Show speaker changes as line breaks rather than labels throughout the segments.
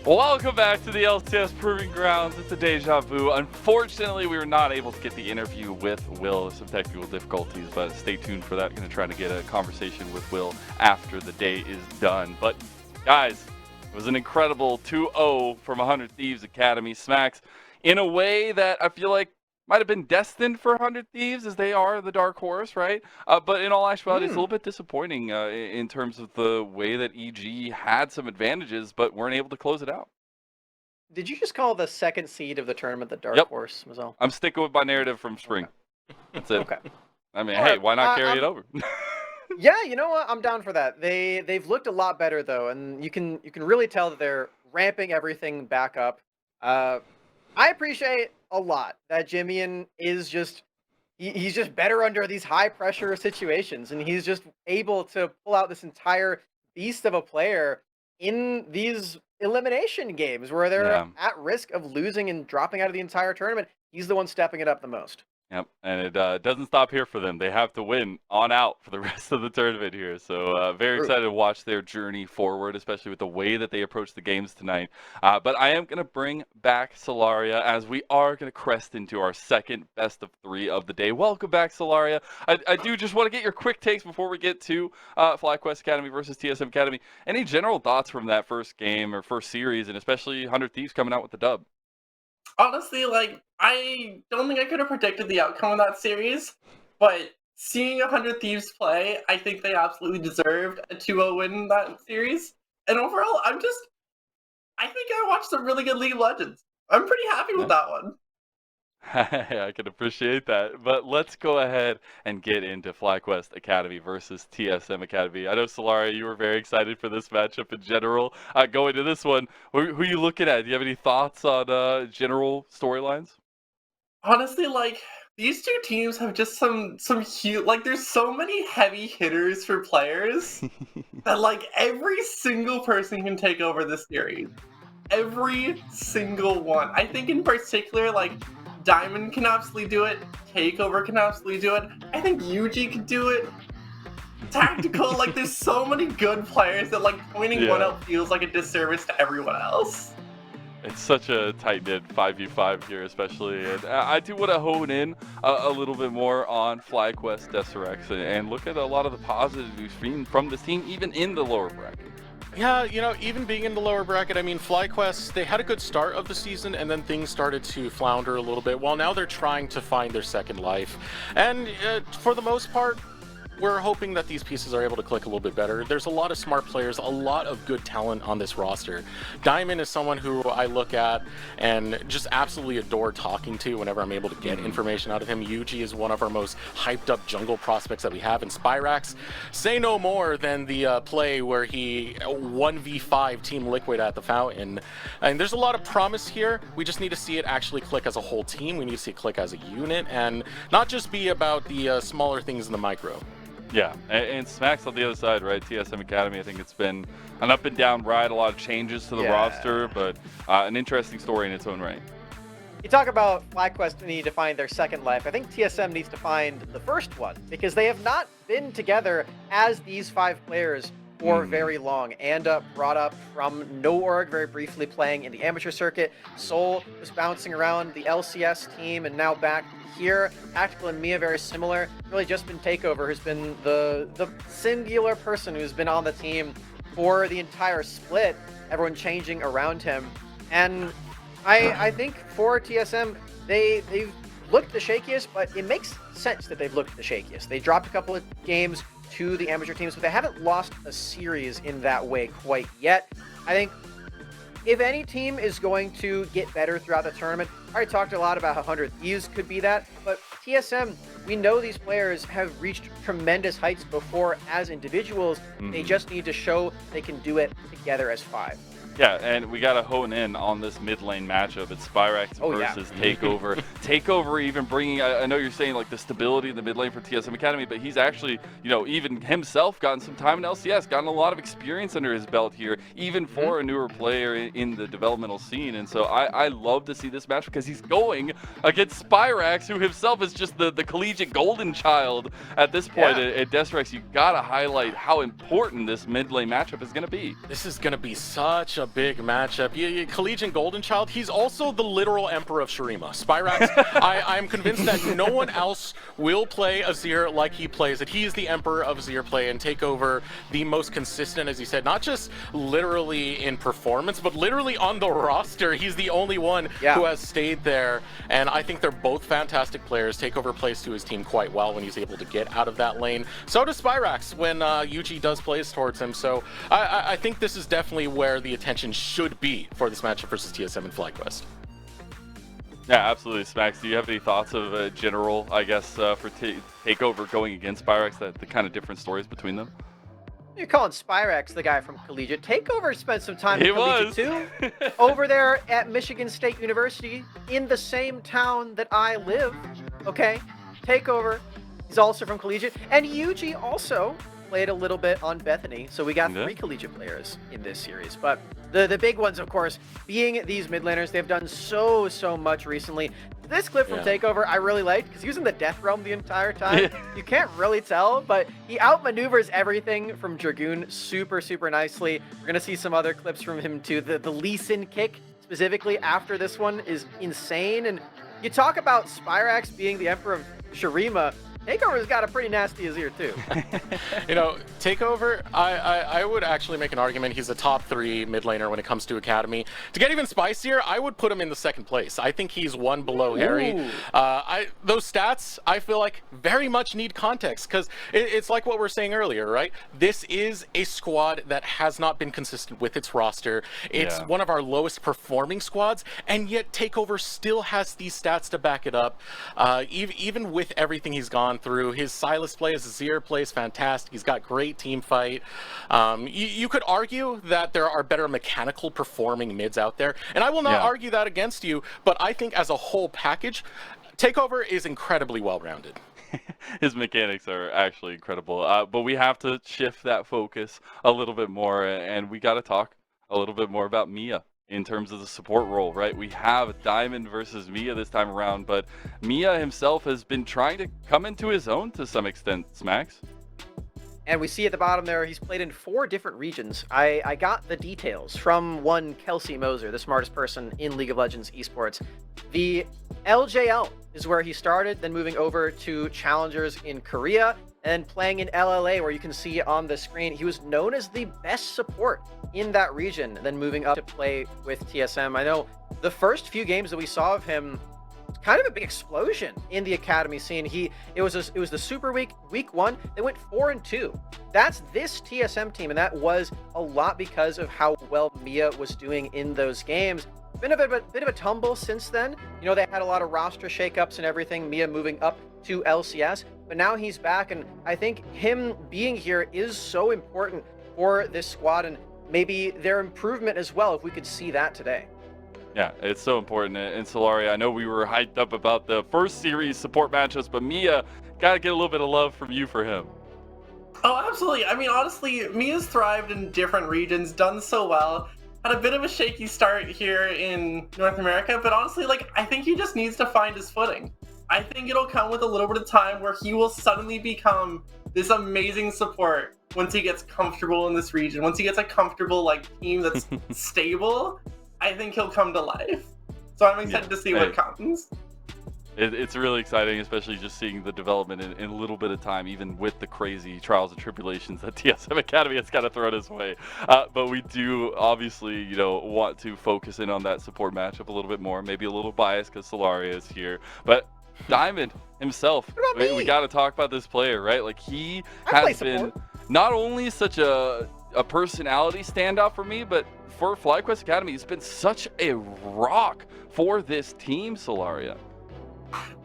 Welcome back to the LCS Proving Grounds. It's a deja vu. Unfortunately, we were not able to get the interview with Will. Some technical difficulties, but stay tuned for that. Going to try to get a conversation with Will after the day is done. But guys, it was an incredible 2-0 from 100 Thieves Academy. Smacks, in a way that I feel like might have been destined for 100 Thieves, as they are the dark horse, right? But in all actuality, it's a little bit disappointing in terms of the way that EG had some advantages, but weren't able to close it out.
Did you just call the second seed of the tournament the dark
Yep.
horse, Mazel?
I'm sticking with my narrative from spring. That's it.
Okay.
I mean,
All
hey,
right,
why not carry it over?
Yeah, you know what? I'm down for that. They've looked a lot better though, and you can really tell that they're ramping everything back up. I appreciate a lot that Jimmian is just he's just better under these high pressure situations, and he's just able to pull out this entire beast of a player in these elimination games where they're
Yeah.
at risk of losing and dropping out of the entire tournament. He's the one stepping it up the most.
Yep, and it doesn't stop here for them. They have to win on out for the rest of the tournament here. So very
True.
excited to watch their journey forward, especially with the way that they approach the games tonight. But I am going to bring back Solaria as we are going to crest into our second best of three of the day. Welcome back, Solaria. I do just want to get your quick takes before we get to FlyQuest Academy versus TSM Academy. Any general thoughts from that first game or first series, and especially 100 Thieves coming out with the dub?
Honestly, I don't think I could have predicted the outcome of that series, but seeing 100 Thieves play, I think they absolutely deserved a 2-0 win in that series. And overall, I think I watched some really good League of Legends. I'm pretty happy with that one.
I can appreciate that. But let's go ahead and get into FlyQuest Academy versus TSM Academy. I know, Solaria, you were very excited for this matchup in general. Going to this one, who are you looking at? Do you have any thoughts on general storylines?
Honestly, these two teams have just some huge, there's so many heavy hitters for players that every single person can take over this series. Every single one. I think in particular, Diamond can absolutely do it. Takeover can absolutely do it. I think Yuji can do it. Tactical, there's so many good players that pointing one out feels like a disservice to everyone else.
It's such a tight-knit 5v5 here, especially. And I do want to hone in a little bit more on FlyQuest Deserex and look at a lot of the positives we've seen from this team, even in the lower bracket.
Yeah, even being in the lower bracket, I mean, FlyQuest, they had a good start of the season, and then things started to flounder a little bit. Well, now they're trying to find their second life. And for the most part, we're hoping that these pieces are able to click a little bit better. There's a lot of smart players, a lot of good talent on this roster. Diamond is someone who I look at and just absolutely adore talking to whenever I'm able to get information out of him. Yuji is one of our most hyped up jungle prospects that we have. And Spyrax, say no more than the play where he 1v5 Team Liquid at the fountain. And there's a lot of promise here. We just need to see it actually click as a whole team. We need to see it click as a unit and not just be about the smaller things in the micro.
Yeah, and Smacks on the other side, right? TSM Academy, I think it's been an up and down ride, a lot of changes to the roster, but an interesting story in its own right.
You talk about FlyQuest need to find their second life. I think TSM needs to find the first one because they have not been together as these five players for very long. Anda brought up from no org very briefly playing in the amateur circuit. Soul was bouncing around the LCS team and now back here. Tactical and Mia very similar. Really just been Takeover who's been the singular person who's been on the team for the entire split. Everyone changing around him. And I think for TSM, they've looked the shakiest, but it makes sense that they've looked the shakiest. They dropped a couple of games to the amateur teams, but they haven't lost a series in that way quite yet. I think if any team is going to get better throughout the tournament, I already talked a lot about how 100 Thieves could be that, but TSM, we know these players have reached tremendous heights before as individuals. They just need to show they can do it together as five.
Yeah, and we got to hone in on this mid lane matchup. It's Spyrax versus Takeover. Takeover even bringing, I know you're saying the stability in the mid lane for TSM Academy, but he's actually, even himself gotten some time in LCS, gotten a lot of experience under his belt here, even for a newer player in the developmental scene. And so I love to see this match because he's going against Spyrax, who himself is just the collegiate golden child at this point at Deserex. You got to highlight how important this mid lane matchup is going to be.
This is going to be such a a big matchup. Collegiate Golden Child, he's also the literal Emperor of Shurima. Spyrax, I'm convinced that no one else will play Azir like he plays it. He is the Emperor of Azir play and take over the most consistent, as he said, not just literally in performance, but literally on the roster. He's the only one who has stayed there, and I think they're both fantastic players. Takeover plays to his team quite well when he's able to get out of that lane. So does Spyrax when Yuji does plays towards him. So I think this is definitely where the attention should be for this matchup versus TSM and FlyQuest.
Yeah, absolutely. Smacks, do you have any thoughts of general, I guess, for Takeover going against Spyrax, the kind of different stories between them?
You're calling Spyrax the guy from Collegiate. Takeover spent some time in Collegiate too. Over there at Michigan State University, in the same town that I live. Okay? Takeover. He's also from Collegiate. And Yuji also played a little bit on Bethany. So we got 3 Collegiate players in this series. But the big ones, of course, being these mid laners. They've done so much recently. This clip from Takeover I really liked because he was in the Death Realm the entire time. You can't really tell, but he outmaneuvers everything from Dragoon super nicely. We're going to see some other clips from him too. The Lee Sin kick specifically after this one is insane. And you talk about Spyrax being the Emperor of Shurima. Takeover's got a pretty nasty Azir too.
You know, Takeover, I would actually make an argument he's a top 3 mid laner when it comes to Academy. To get even spicier, I would put him in the 2nd place. I think he's 1 below Harry. Those stats, I feel like, very much need context because it's like what we're saying earlier, right? This is a squad that has not been consistent with its roster. It's one of our lowest performing squads, and yet Takeover still has these stats to back it up. Even with everything he's gone through, his Silas play, his Azir play is fantastic. He's got great team fight. You could argue that there are better mechanical performing mids out there, and I will not argue that against you, but I think as a whole package, Takeover is incredibly well-rounded.
His mechanics are actually incredible, but we have to shift that focus a little bit more, and we got to talk a little bit more about Mia in terms of the support role, right? We have Diamond versus Mia this time around, but Mia himself has been trying to come into his own to some extent, Smacks.
And we see at the bottom there, he's played in 4 different regions. I got the details from one Kelsey Moser, the smartest person in League of Legends esports. The LJL is where he started, then moving over to Challengers in Korea, and playing in LLA, where you can see on the screen, he was known as the best support in that region, then moving up to play with TSM. I know the first few games that we saw of him, kind of a big explosion in the academy scene. It was the Super Week, week 1, they went 4-2. That's this TSM team, and that was a lot because of how well Mia was doing in those games. Been a bit of a tumble since then. You know, they had a lot of roster shakeups and everything, Mia moving up to LCS, but now he's back, and I think him being here is so important for this squad, and maybe their improvement as well, if we could see that today.
Yeah, it's so important. And Solari, I know we were hyped up about the first series support matchups, but Mia, got to get a little bit of love from you for him.
Oh, absolutely. I mean, honestly, Mia's thrived in different regions, done so well. Had a bit of a shaky start here in North America, but honestly, like, I think he just needs to find his footing. I think it'll come with a little bit of time where he will suddenly become this amazing support once he gets comfortable in this region. Once he gets a comfortable, like, team that's stable, I think he'll come to life. So I'm excited to see what comes.
It's really exciting, especially just seeing the development in a little bit of time, even with the crazy trials and tribulations that TSM Academy has kind of thrown his way. But we do obviously, you know, want to focus in on that support matchup a little bit more. Maybe a little biased because Solaria is here, but Diamond himself, we got to talk about this player, right? Like, he has been not only such a personality standout for me, but for FlyQuest Academy, he's been such a rock for this team, Solaria.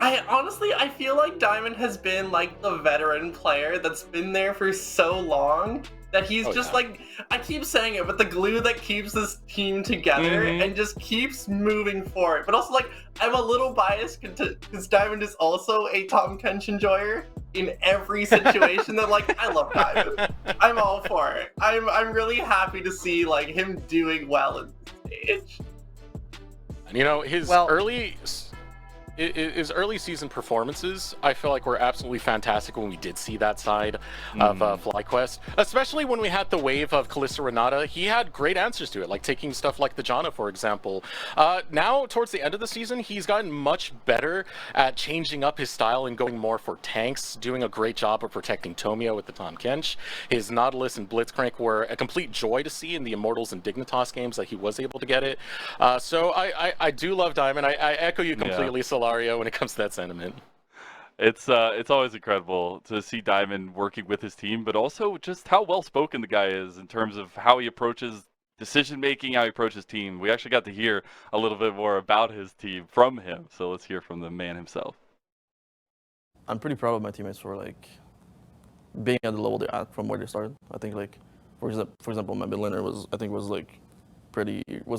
I feel like Diamond has been like the veteran player that's been there for so long that he's like, I keep saying it, but the glue that keeps this team together and just keeps moving forward. But also, like, I'm a little biased because Diamond is also a Tom Kench enjoyer in every situation. That, like, I love Diamond. I'm all for it. I'm really happy to see, like, him doing well in this stage.
And, you know, his his early season performances, I feel like were absolutely fantastic when we did see that side of FlyQuest, especially when we had the wave of Kalista Renata. He had great answers to it, like taking stuff like the Janna, for example. Now, towards the end of the season, he's gotten much better at changing up his style and going more for tanks, doing a great job of protecting Tomio with the Tahm Kench. His Nautilus and Blitzcrank were a complete joy to see in the Immortals and Dignitas games that he was able to get it. So I do love Diamond. I echo you completely, Solario, when it comes to that sentiment.
It's always incredible to see Diamond working with his team, but also just how well spoken the guy is in terms of how he approaches decision making, how he approaches team. We actually got to hear a little bit more about his team from him, so let's hear from the man himself.
I'm pretty proud of my teammates for like being at the level they're at from where they started. I think like for example my mid laner was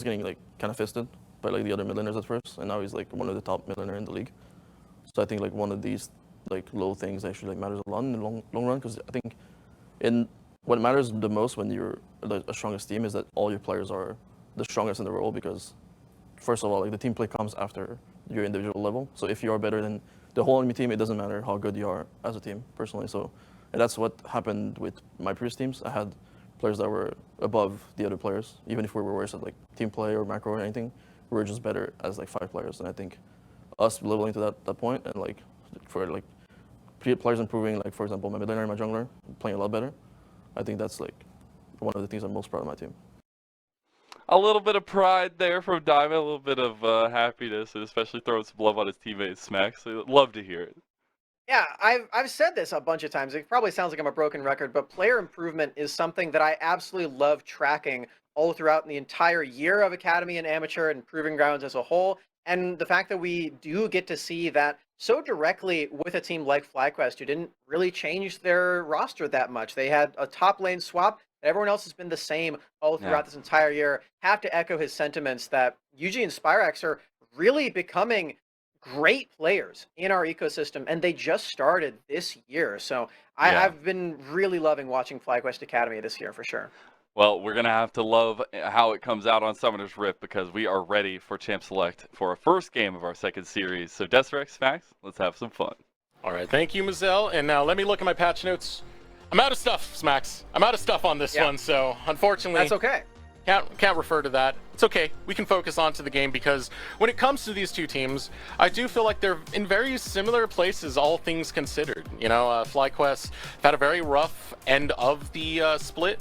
getting like kind of fisted by like the other mid laners at first, and now he's like one of the top mid laner in the league. So I think like one of these like low things actually like matters a lot in the long run, because I think what matters the most when you're the strongest team is that all your players are the strongest in the role, because first of all, like the team play comes after your individual level. So if you are better than the whole enemy team, it doesn't matter how good you are as a team personally. So and that's what happened with my previous teams. I had players that were above the other players, even if we were worse at like team play or macro or anything. We were just better as like 5 players, and I think us leveling to that point, and like for like players improving, like for example my mid laner and my jungler playing a lot better, I think that's like one of the things I'm most proud of my team.
A little bit of pride there from Diamond, a little bit of happiness, and especially throwing some love on his teammates, Smack. So love to hear it.
Yeah, I've said this a bunch of times. It probably sounds like I'm a broken record, but player improvement is something that I absolutely love tracking all throughout the entire year of Academy and Amateur and Proving Grounds as a whole. And the fact that we do get to see that so directly with a team like FlyQuest, who didn't really change their roster that much. They had a top lane swap. Everyone else has been the same all throughout this entire year. Have to echo his sentiments that UG and Spyrax are really becoming great players in our ecosystem, and they just started this year. So I've been really loving watching FlyQuest Academy this year for sure.
Well, we're going to have to love how it comes out on Summoner's Rift, because we are ready for Champ Select for our first game of our second series. So Desrex, Max, let's have some fun.
All right, thank you, Mazel. And now let me look at my patch notes. I'm out of stuff, Smax. I'm out of stuff on this one, so unfortunately...
That's okay.
Can't refer to that. It's okay. We can focus on to the game, because when it comes to these two teams, I do feel like they're in very similar places, all things considered. You know, FlyQuest had a very rough end of the split.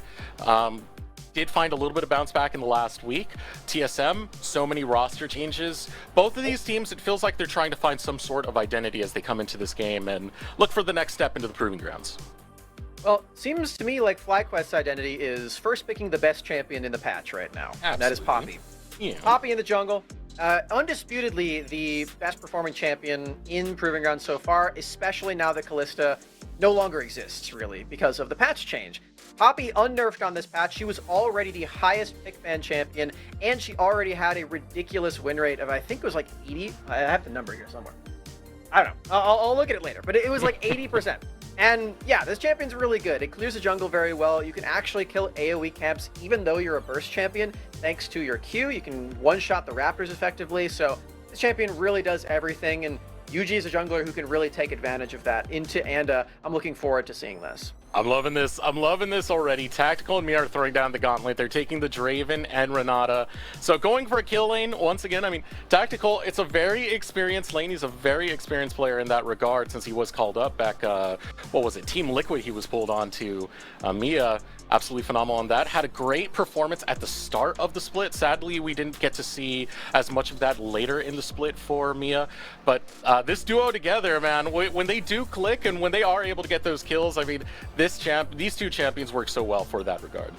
Did find a little bit of bounce back in the last week. TSM, so many roster changes. Both of these teams, it feels like they're trying to find some sort of identity as they come into this game and look for the next step into the Proving Grounds.
Well, seems to me like FlyQuest's identity is first picking the best champion in the patch right now. And that is Poppy.
Yeah.
Poppy in the jungle. Undisputedly the best performing champion in Proving Grounds so far, especially now that Kalista no longer exists, really, because of the patch change. Poppy unnerfed on this patch. She was already the highest pick fan champion, and she already had a ridiculous win rate of, I think it was like 80. I have the number here somewhere. I don't know. I'll look at it later, but it was like 80%. And yeah, this champion's really good. It clears the jungle very well. You can actually kill AoE camps even though you're a burst champion. Thanks to your Q, you can one-shot the Raptors effectively. So this champion really does everything, and UG is a jungler who can really take advantage of that into Anda. I'm looking forward to seeing this.
I'm loving this. I'm loving this already. Tactical and me are throwing down the gauntlet. They're taking the Draven and Renata. So going for a kill lane, once again, I mean, Tactical, it's a very experienced lane. He's a very experienced player in that regard, since he was called up back, what was it, Team Liquid he was pulled on to. Mia, absolutely phenomenal on that. Had a great performance at the start of the split. Sadly, we didn't get to see as much of that later in the split for Mia. But this duo together, man, when they do click and when they are able to get those kills, I mean, these two champions work so well for that regard.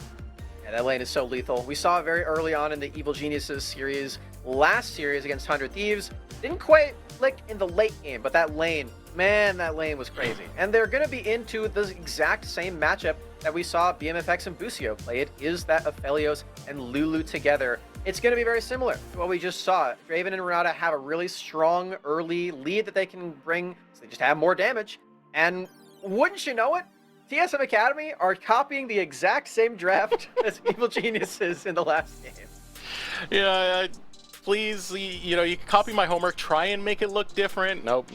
Yeah, that lane is so lethal. We saw it very early on in the Evil Geniuses series, last series against 100 Thieves. Didn't quite click in the late game, but that lane, man, that lane was crazy. And they're going to be into the exact same matchup that we saw BMFX and Busio play. It is that Aphelios and Lulu together. It's going to be very similar to what we just saw. Draven and Renata have a really strong early lead that they can bring, so they just have more damage. And wouldn't you know it, TSM Academy are copying the exact same draft as Evil Geniuses in the last game.
Yeah, please, you know, you can copy my homework, try and make it look different. Nope.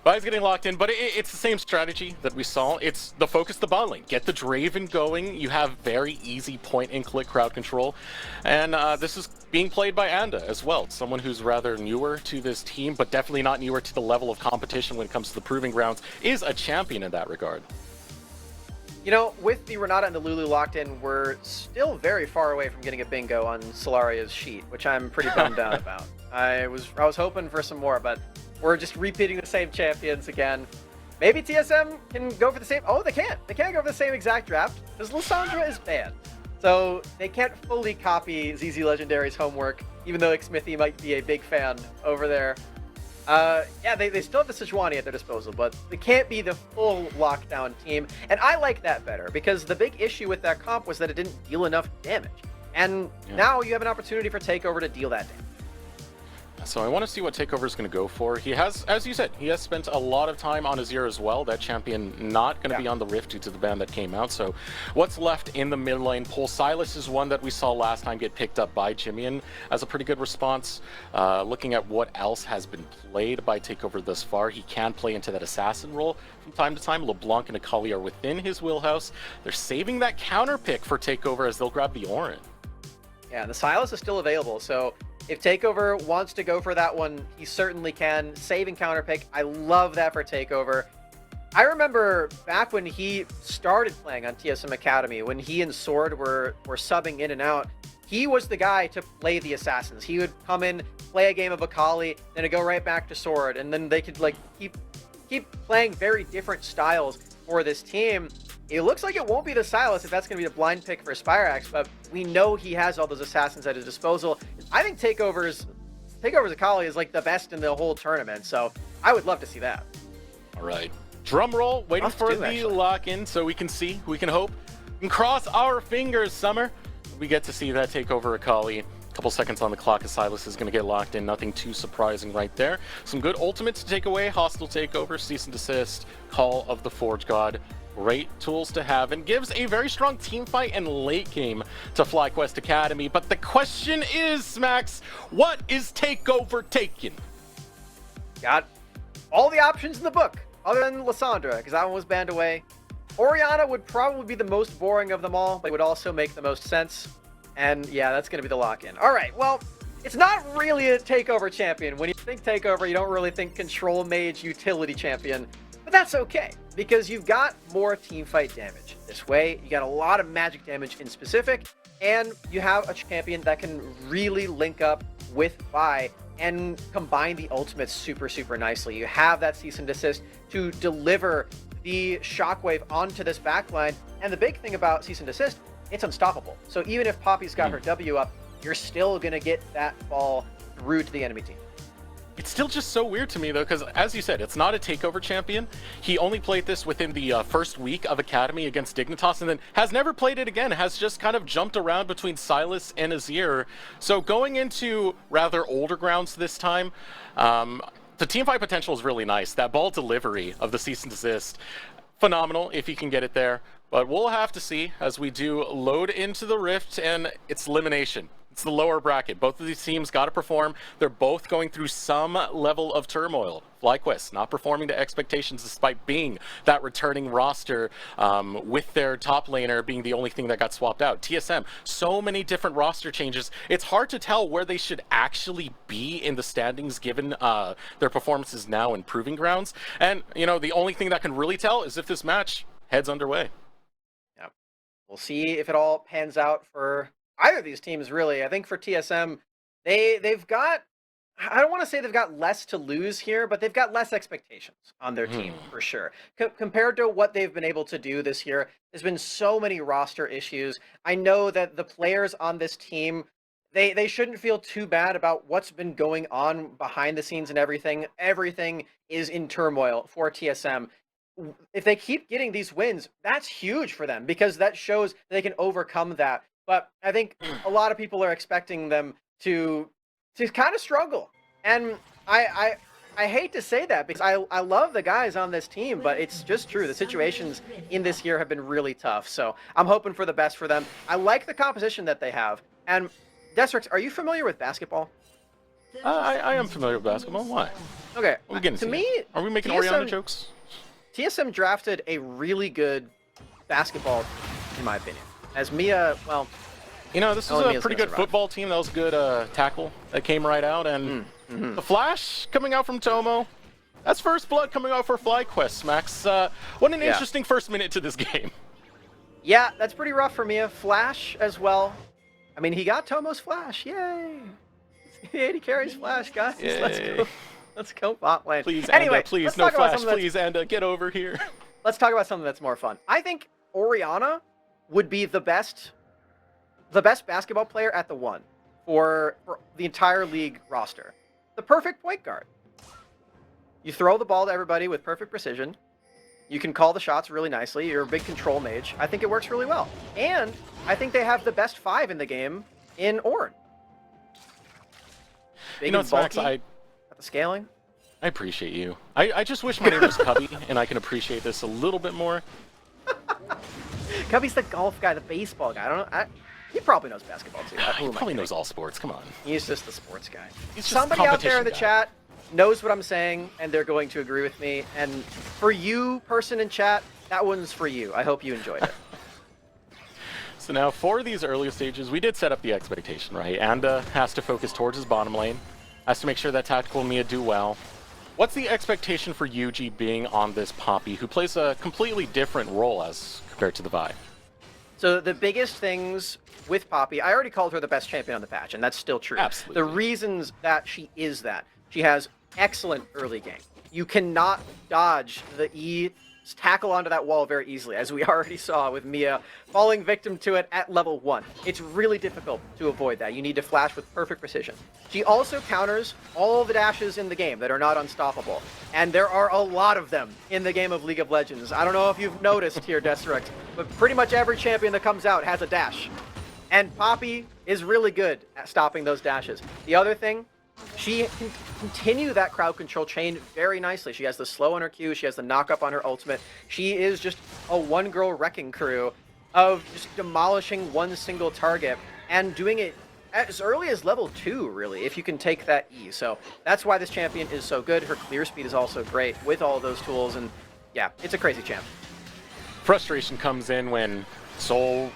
But he's getting locked in, but it's the same strategy that we saw. It's the focus the bot lane. Get the Draven going. You have very easy point-and-click crowd control. And this is being played by Anda as well. Someone who's rather newer to this team, but definitely not newer to the level of competition when it comes to the Proving Grounds, is a champion in that regard.
You know, with the Renata and the Lulu locked in, we're still very far away from getting a bingo on Solaria's sheet, which I'm pretty bummed out about. I was hoping for some more, but we're just repeating the same champions again. Maybe TSM can go for the same... Oh, they can't. They can't go for the same exact draft because Lissandra is banned. So they can't fully copy ZZ Legendary's homework, even though Xmithy might be a big fan over there. Yeah, they still have the Sejuani at their disposal, but they can't be the full lockdown team. And I like that better because the big issue with that comp was that it didn't deal enough damage. And now you have an opportunity for Takeover to deal that damage.
So I want to see what Takeover is going to go for. He has, as you said, he has spent a lot of time on Azir as well. That champion not going to be on the Rift due to the ban that came out. So what's left in the mid lane? Pole Silas is one that we saw last time get picked up by Jimian as a pretty good response. Looking at what else has been played by Takeover thus far, he can play into that assassin role from time to time. LeBlanc and Akali are within his wheelhouse. They're saving that counter pick for Takeover as they'll grab the Orin.
Yeah, the Silas is still available, so if Takeover wants to go for that one, he certainly can. Save and counter pick. I love that for Takeover. I remember back when he started playing on TSM Academy, when he and Sword were subbing in and out, he was the guy to play the assassins. He would come in, play a game of Akali, then it'd go right back to Sword, and then they could like keep playing very different styles for this team. It looks like it won't be the Silas if that's going to be the blind pick for Spirax, but we know he has all those assassins at his disposal. I think Takeover's Akali is like the best in the whole tournament, so I would love to see that.
All right. Drum roll, waiting for the lock-in so we can see, we can hope, and cross our fingers, Summer. We get to see that Takeover Akali. Couple seconds on the clock as Silas is going to get locked in. Nothing too surprising right there. Some good ultimates to take away. Hostile Takeover, Cease and Desist, Call of the Forge God. Great tools to have and gives a very strong team fight and late game to FlyQuest Academy. But the question is, Smax, what is Takeover taking?
Got all the options in the book, other than Lissandra, because that one was banned away. Orianna would probably be the most boring of them all, but it would also make the most sense. And yeah, that's going to be the lock-in. All right, well, it's not really a Takeover champion. When you think Takeover, you don't really think Control Mage Utility Champion. But that's okay, because you've got more teamfight damage. This way, you got a lot of magic damage in specific, and you have a champion that can really link up with Vi and combine the ultimates super, super nicely. You have that Cease and Desist to deliver the shockwave onto this backline. And the big thing about Cease and Desist, it's unstoppable. So even if Poppy's got her W up, you're still going to get that ball through to the enemy team.
It's still just so weird to me, though, because, as you said, it's not a Takeover champion. He only played this within the first week of Academy against Dignitas, and then has never played it again, has just kind of jumped around between Silas and Azir. So going into rather older grounds this time, the teamfight potential is really nice. That ball delivery of the Cease and Desist, phenomenal if you can get it there. But we'll have to see as we do load into the Rift, and it's elimination. It's the lower bracket. Both of these teams got to perform. They're both going through some level of turmoil. FlyQuest not performing to expectations despite being that returning roster, with their top laner being the only thing that got swapped out. TSM, so many different roster changes. It's hard to tell where they should actually be in the standings given their performances now in Proving Grounds. And, you know, the only thing that can really tell is if this match heads underway.
Yeah, we'll see if it all pans out for either of these teams, really. I think for TSM, they've got, I don't want to say they've got less to lose here, but they've got less expectations on their team, for sure. Compared to what they've been able to do this year, there's been so many roster issues. I know that the players on this team, they shouldn't feel too bad about what's been going on behind the scenes and everything. Everything is in turmoil for TSM. If they keep getting these wins, that's huge for them because that shows they can overcome that. But I think a lot of people are expecting them to kind of struggle. And I hate to say that because I love the guys on this team, but it's just true. The situations in this year have been really tough. So I'm hoping for the best for them. I like the composition that they have. And Destrix, are you familiar with basketball?
I am familiar with basketball. Why?
Okay,
Are we getting
to me,
are we making
TSM
Oriana jokes?
TSM drafted a really good basketball, in my opinion. As Mia, well,
You know, this is
Only
a
Mia's
pretty
gonna
good
survive.
football team. That was a good tackle that came right out. And the flash coming out from Tomo. That's first blood coming out for FlyQuest, Max. What an
Yeah.
interesting first minute to this game.
yeah, that's pretty rough for Mia. Flash as well. I mean, he got Tomo's flash. Yay! He 80 carries flash, guys. Let's
Yay.
go. Let's go bot lane.
Please,
anyway,
Anda, please,
let's
no
talk about
flash,
something that's-
please, Anda, get over here.
Let's talk about something that's more fun. I think Oriana would be the best basketball player at the 1 for the entire league roster. The perfect point guard. You throw the ball to everybody with perfect precision. You can call the shots really nicely. You're a big control mage. I think it works really well. And I think they have the best 5 in the game in Ornn. Big
You know,
and
Max,
bulky at the scaling.
I appreciate you. I just wish my name was Cubby, and I can appreciate this a little bit more.
Cubby's the golf guy, the baseball guy. I don't know. He probably knows basketball too. Who
He
am I
probably
kidding?
knows all sports, come on.
He's just the sports guy.
He's just
Somebody out there in the
competition guy.
chat knows what I'm saying, and they're going to agree with me. And for you, person in chat, that one's for you. I hope you enjoyed it.
So now for these earlier stages, we did set up the expectation, right? Anda has to focus towards his bottom lane, has to make sure that Tactical and Mia do well. What's the expectation for Yuji being on this Poppy, who plays a completely different role as compared to the Vi?
So the biggest things with Poppy, I already called her the best champion on the patch, and that's still true.
Absolutely.
The reasons that she is that, she has excellent early game. You cannot dodge the E tackle onto that wall very easily, as we already saw with Mia falling victim to it at level 1. It's really difficult to avoid that. You need to flash with perfect precision. She also counters all the dashes in the game that are not unstoppable, and there are a lot of them in the game of League of Legends. I don't know if you've noticed here, Destruct, but pretty much every champion that comes out has a dash. And Poppy is really good at stopping those dashes. The other thing, she can continue that crowd control chain very nicely. She has the slow on her Q, she has the knock-up on her ultimate. She is just a one-girl wrecking crew of just demolishing one single target and doing it as early as level 2, really, if you can take that E. So that's why this champion is so good. Her clear speed is also great with all those tools, and yeah, it's a crazy champ.
Frustration comes in when Soul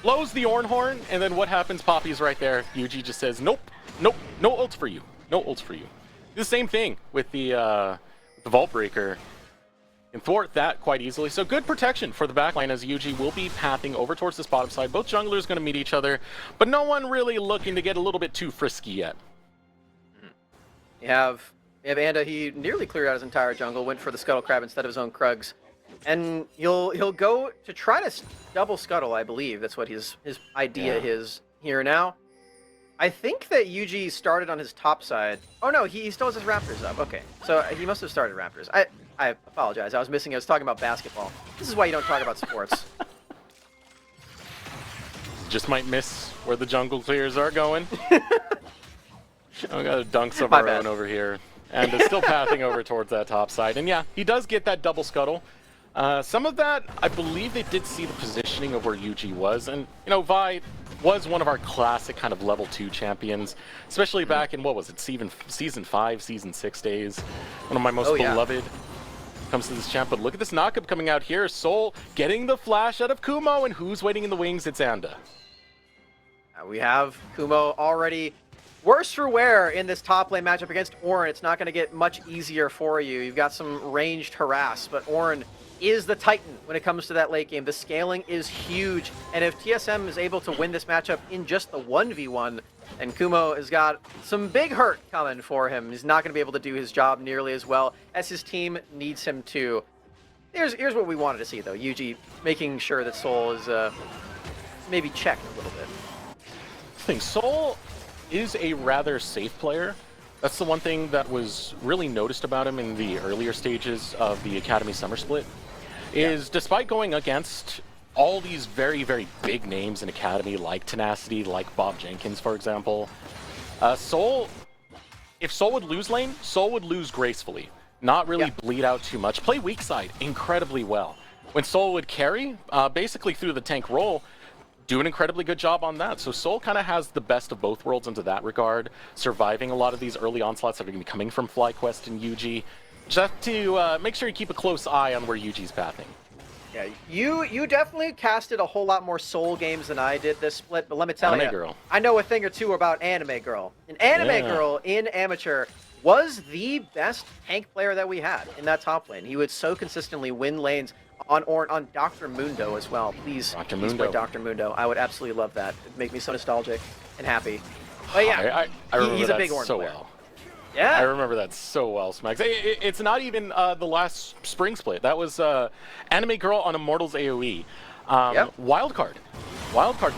blows the Ornn horn, and then what happens? Poppy's right there. Yuji just says, nope, nope, no ults for you. No ults for you. The same thing with the Vault Breaker. Can thwart that quite easily. So good protection for the backline as Yuji will be pathing over towards this bottom side. Both junglers going to meet each other, but no one really looking to get a little bit too frisky yet.
You have Anda, he nearly cleared out his entire jungle, went for the Scuttle Crab instead of his own Krugs. And he'll go to try to double Scuttle, I believe. That's what his idea is here now. I think that Yuji started on his top side. Oh no, he still has his Raptors up. Okay, so he must have started Raptors. I apologize, I was talking about basketball. This is why you don't talk about sports.
Just might miss where the jungle clears are going. I got a dunks of
My
our
bad.
own over here. And is still pathing over towards that top side. And yeah, he does get that double scuttle. Some of that, I believe they did see the positioning of where Yuji was. And, you know, Vi was one of our classic kind of level 2 champions, especially back in, what was it, season 5, season 6 days. One of my most beloved comes to this champ. But look at this knockup coming out here. Soul getting the flash out of Kumo, and who's waiting in the wings? It's Anda.
We have Kumo already worse for wear in this top lane matchup against Ornn. It's not going to get much easier for you. You've got some ranged harass, but Ornn is the Titan when it comes to that late game. The scaling is huge, and if TSM is able to win this matchup in just the 1v1, then Kumo has got some big hurt coming for him. He's not going to be able to do his job nearly as well as his team needs him to. Here's what we wanted to see, though. Yuji making sure that Soul is maybe checked a little bit.
Soul is a rather safe player. That's the one thing that was really noticed about him in the earlier stages of the Academy Summer Split, is despite going against all these very, very big names in Academy, like Tenacity, like Bob Jenkins, for example, if Soul would lose lane, Soul would lose gracefully. Not really bleed out too much. Play weak side incredibly well. When Soul would carry, basically through the tank role, do an incredibly good job on that. So Seoul kind of has the best of both worlds into that regard, surviving a lot of these early onslaughts that are going to be coming from FlyQuest and UG. Just have to make sure you keep a close eye on where UG's pathing.
Yeah, you definitely casted a whole lot more Soul games than I did this split, but let me tell you,
Anime Girl.
I know a thing or two about Anime Girl. And Anime Girl in Amateur was the best tank player that we had in that top lane. He would so consistently win lanes on Dr. Mundo as well. Please play Dr. Mundo. I would absolutely love that. It'd make me so nostalgic and happy. But yeah,
I remember
he's
that
a big Ornn
so
player.
well.
Yeah.
I remember that so well, Smags. It's not even the last spring split. That was Anime Girl on Immortals AoE. Wildcard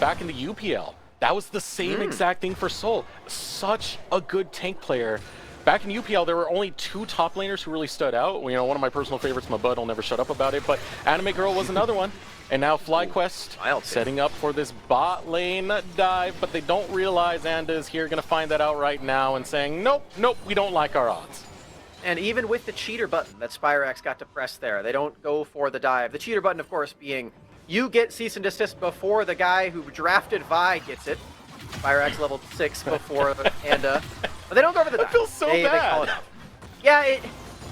back in the UPL. That was the same exact thing for Seoul. Such a good tank player. Back in UPL, there were only 2 top laners who really stood out. You know, one of my personal favorites, my bud, will never shut up about it, but Anime Girl was another one. And now FlyQuest setting up for this bot lane dive, but they don't realize Anda is here, going to find that out right now and saying, nope, we don't like our odds.
And even with the cheater button that Spyrax got to press there, they don't go for the dive. The cheater button, of course, being you get cease and desist before the guy who drafted Vi gets it. Spyrax level 6 before Anda. But they don't go for the dive.
That feels so bad.
They call it out. Yeah, it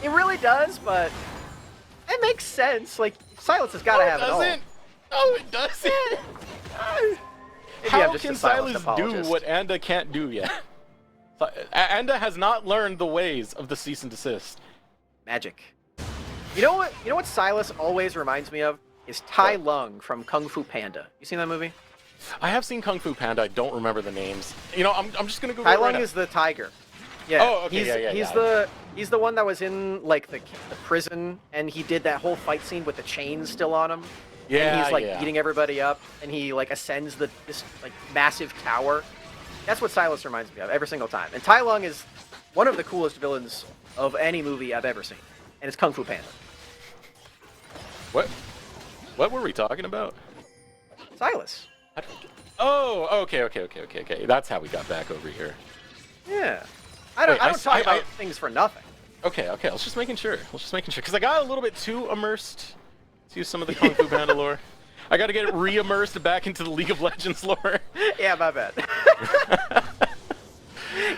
really does, but it makes sense. Like, Silas has got to have it all.
No, it doesn't. How can Silas do what Anda can't do yet? Anda has not learned the ways of the cease and desist.
Magic. You know what Silas always reminds me of? Is Tai Lung from Kung Fu Panda. You seen that movie?
I have seen Kung Fu Panda. I don't remember the names. You know, I'm just gonna Google
Tai
it right
Lung
now.
is the tiger. Yeah.
Oh, okay.
He's the one that was in like the prison, and he did that whole fight scene with the chains still on him.
Yeah.
And he's like beating everybody up, and he like ascends this like massive tower. That's what Silas reminds me of every single time. And Tai Lung is one of the coolest villains of any movie I've ever seen, and it's Kung Fu Panda.
What were we talking about?
Silas.
Oh, okay. That's how we got back over here.
Yeah. I don't talk about things for nothing.
Okay. I was just making sure. Because I got a little bit too immersed to some of the Kung Fu Panda lore. I got to get re-immersed back into the League of Legends lore.
Yeah, my bad.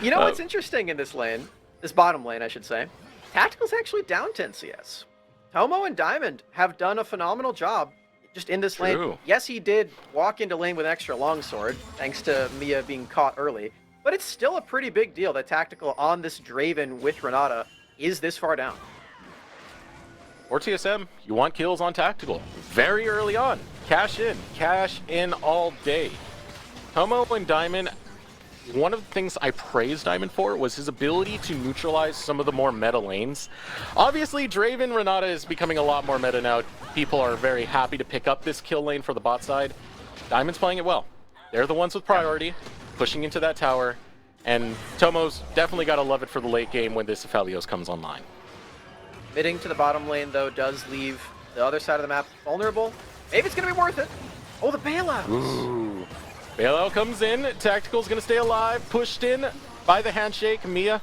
You know what's interesting in this lane? This bottom lane, I should say. Tactical's actually down 10 CS. Tomo and Diamond have done a phenomenal job just in this lane. Yes, he did walk into lane with an extra longsword, thanks to Mia being caught early. But it's still a pretty big deal that Tactical on this Draven with Renata is this far down.
Or TSM, you want kills on Tactical very early on. Cash in all day. Tomo and Diamond, one of the things I praised Diamond for was his ability to neutralize some of the more meta lanes. Obviously, Draven Renata is becoming a lot more meta now. People are very happy to pick up this kill lane for the bot side. Diamond's playing it well. They're the ones with priority, pushing into that tower, and Tomo's definitely got to love it for the late game when this Aphelios comes online.
Committing to the bottom lane, though, does leave the other side of the map vulnerable. Maybe it's going to be worth it. Oh, the bailouts.
Ooh. Bailout comes in. Tactical's going to stay alive. Pushed in by the handshake. Mia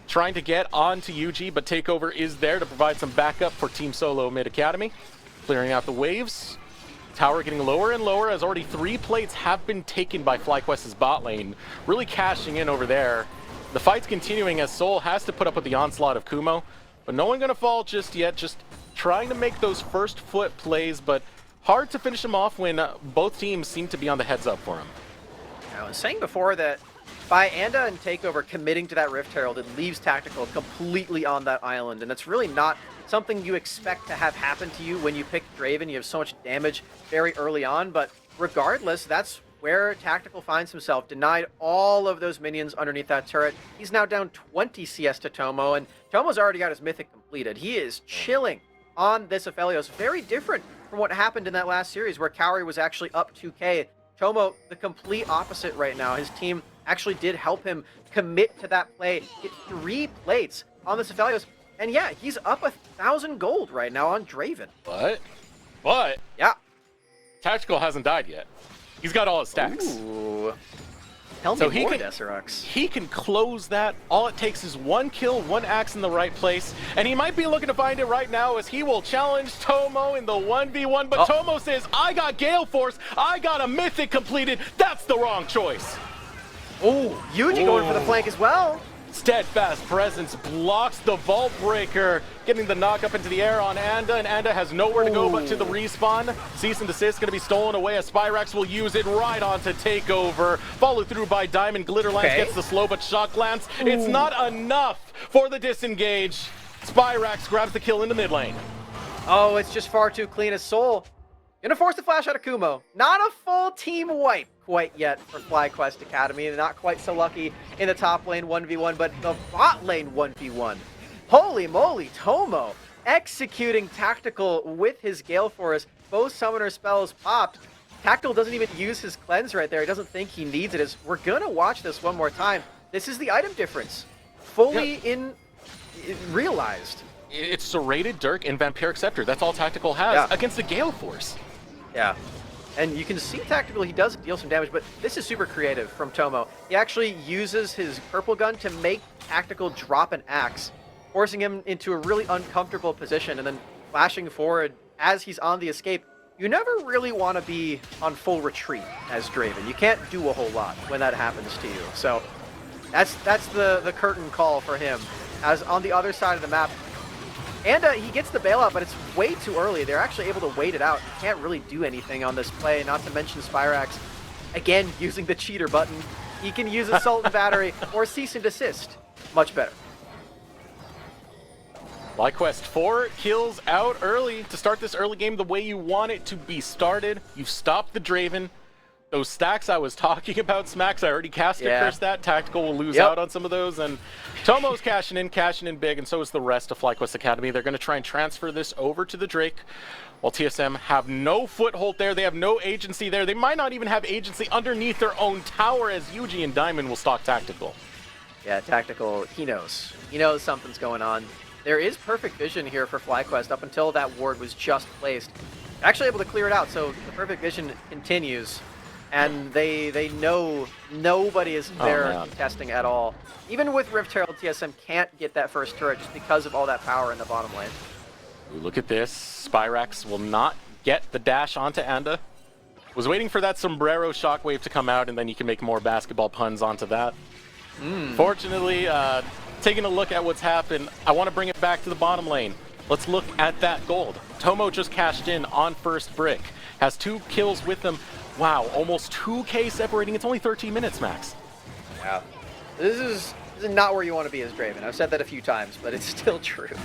trying to get onto UG, but Takeover is there to provide some backup for Team Solo Mid Academy. Clearing out the waves. Tower getting lower and lower as already 3 plates have been taken by FlyQuest's bot lane. Really cashing in over there. The fight's continuing as Seoul has to put up with the onslaught of Kumo. But no one going to fall just yet. Just trying to make those first foot plays, but hard to finish them off when both teams seem to be on the heads up for him.
I was saying before that by Anda and Takeover committing to that Rift Herald, it leaves Tactical completely on that island, and it's really not something you expect to have happen to you when you pick Draven. You have so much damage very early on, but regardless, that's where Tactical finds himself, denied all of those minions underneath that turret. He's now down 20 CS to Tomo, and Tomo's already got his Mythic completed. He is chilling on this Aphelios. Very different from what happened in that last series where Kaori was actually up 2k. Tomo, the complete opposite right now. His team actually did help him commit to that play, get 3 plates on this Aphelios, and yeah, he's up 1,000 gold right now on Draven.
But
yeah,
Tactical hasn't died yet. He's got all his stacks.
Ooh. Tell
So
me
he
more,
can-
Deserox.
He can close that. All it takes is one kill, one axe in the right place, and he might be looking to find it right now as he will challenge Tomo in the 1v1, but Tomo says, I got Gale Force, I got a Mythic completed. That's the wrong choice.
Oh, Yuji going for the flank as well.
Steadfast Presence blocks the Vault Breaker, getting the knock up into the air on Anda, and Anda has nowhere to go but to the respawn. Cease and Desist going to be stolen away as Spyrax will use it right on to Takeover. Followed through by Diamond. Glitterlance gets the slow but shock glance. It's not enough for the disengage. Spyrax grabs the kill in the mid lane.
Oh, it's just far too clean as Soul. Gonna force the flash out of Kumo. Not a full team wipe quite yet for FlyQuest Academy. They're not quite so lucky in the top lane 1v1, but the bot lane 1v1. Holy moly, Tomo executing Tactical with his Gale Force. Both summoner spells popped. Tactical doesn't even use his cleanse right there. He doesn't think he needs it. We're gonna watch this one more time. This is the item difference. Fully realized.
It's Serrated Dirk and Vampiric Scepter. That's all Tactical has against the Gale Force.
Yeah. And you can see Tactical, he does deal some damage, but this is super creative from Tomo. He actually uses his purple gun to make Tactical drop an axe, forcing him into a really uncomfortable position, and then flashing forward as he's on the escape. You never really want to be on full retreat as Draven. You can't do a whole lot when that happens to you. So that's the curtain call for him. As on the other side of the map, and he gets the bailout, but it's way too early. They're actually able to wait it out. You can't really do anything on this play, not to mention Spyrax, again, using the cheater button. He can use Assault and Battery or Cease and Desist. Much better.
FlyQuest 4 kills out early to start this early game the way you want it to be started. You've stopped the Draven. Those stacks I was talking about, Smacks, I already cast a curse that. Tactical will lose out on some of those, and Tomo's cashing in big, and so is the rest of FlyQuest Academy. They're going to try and transfer this over to the Drake, while TSM have no foothold there. They have no agency there. They might not even have agency underneath their own tower, as Yuji and Diamond will stock Tactical.
Yeah, Tactical, he knows. He knows something's going on. There is perfect vision here for FlyQuest up until that ward was just placed. Actually able to clear it out, so the perfect vision continues. And they know nobody is there contesting at all. Even with Rift Herald, TSM can't get that first turret just because of all that power in the bottom lane.
Look at this. Spyrax will not get the dash onto Anda. Was waiting for that sombrero shockwave to come out, and then you can make more basketball puns onto that. Fortunately, taking a look at what's happened, I want to bring it back to the bottom lane. Let's look at that gold. Tomo just cashed in on first brick. Has 2 kills with them. Wow, almost 2K separating. It's only 13 minutes, Max.
Yeah. This is not where you want to be as Draven. I've said that a few times, but it's still true.